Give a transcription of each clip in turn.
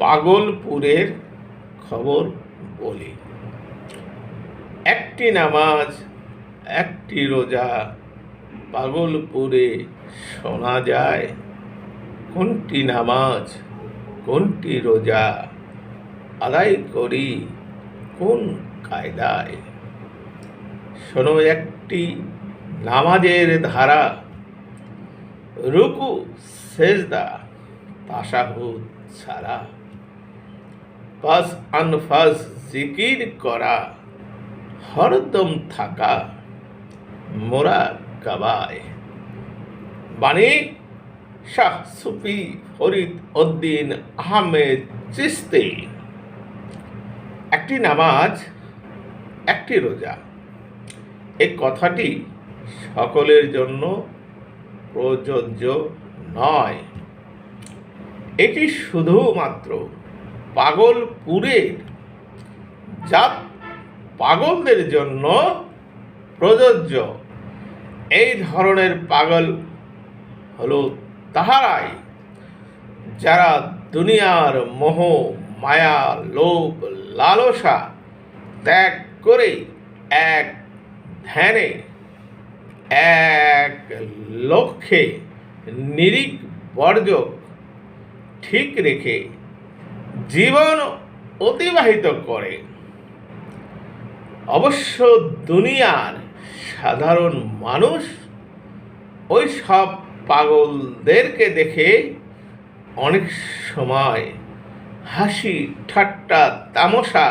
পাগলপুরের খবর বলি। একটি নামাজ, একটি রোজা, পাগলপুরে শোনা যায়। কোনটি নামাজ, কোনটি রোজা, আদায় করি কোন কায়দায়? শোনো একটি নামাজের ধারা, রুকু সেজদা তাশাহুদ ছাড়া, পাস আনফাস জিকির করা, হরদম থাকা মোরাকাবায়। বাণী শাহ সুফি ফরিদ উদ্দিন আহমেদ চিশতি। একটি নামাজ, একটি রোজা, এই কথাটি সকলের জন্য প্রযোজ্য নয়। এটি শুধুমাত্র পাগলপুরের জাত পাগলদের জন্য প্রযোজ্য। এই ধরনের পাগল হলো তাহারাই যারা দুনিয়ার মোহ মায়া লোভ লালসা ত্যাগ করে এক ধ্যানে এক লক্ষ্যে নিরিখ বর্জক ঠিক রেখে জীবন অতিবাহিত করে। অবশ্য দুনিয়ার সাধারণ মানুষ ওই সব পাগলদেরকে দেখে অনেক সময় হাসি ঠাট্টা তামাশা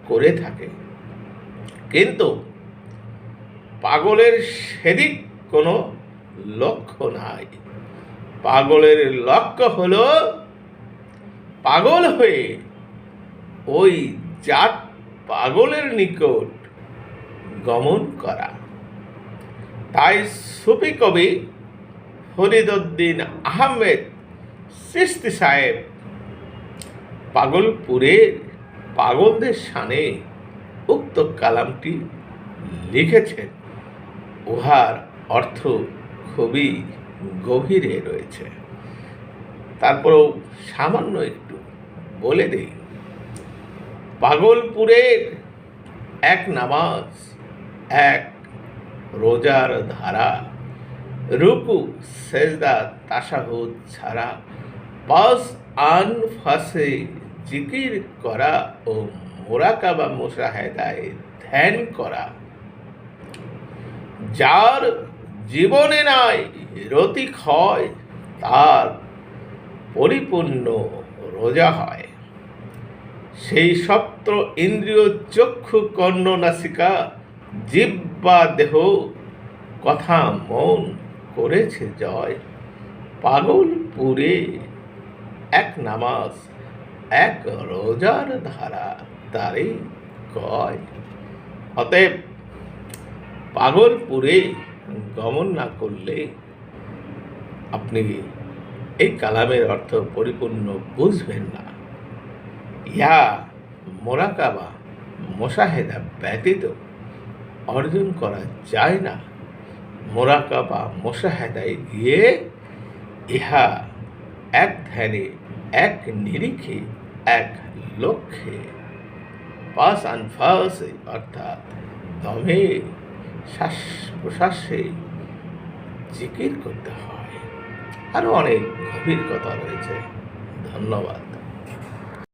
করে থাকে, কিন্তু পাগলের সেদিক কোনো লক্ষ্য নাই। পাগলের লক্ষ্য হলো পাগল হয়ে ওই জাত পাগলের নিকট গমন করা। তাই সুফি কবি ফরিদ উদ্দিন আহমেদ চিশতি সাহেব পাগলপুরের পাগলদের শানে উক্ত কালামটি লিখেছেন। উহার অর্থ খুবই গভীরে রয়েছে। তারপরেও সামান্য একটু বলে দেই। পাগলপুরের এক নামাজ, এক রোজার ধারা, রুকু সেজদা তাশাহুদ ছাড়া, পাস আনফাসে জিকির করা ও মোরাকাবা মুশাহাদায় ধ্যান করা। যার জীবনে নাই রতি ক্ষয়, তার পরিপূর্ণ রোজা হয়। সেই সপ্ত ইন্দ্রিয় চক্ষু কর্ণ নাসিকা জিহ্বা দেহ কথা মন করেছে জয়। পাগলপুরে এক নামাজ, এক রোজার ধারা, তারে কয়। অতএব পাগলপুরে গমন না করলে আপনি এই কালামের অর্থ পরিপূর্ণ বুঝবেন না। ইহা মোরাকাবা মুশাহাদা ব্যতীত অর্জন করা যায় না। মোরাকাবা মুশাহাদায় গিয়ে ইহা এক ধ্যানে এক নিরিখে এক লক্ষ্যে পাস আনফাসে অর্থাৎ দমে শ্বাস প্রশ্বাসে জিকির করতে হয়। আরও অনেক গভীর কথা রয়েছে। ধন্যবাদ।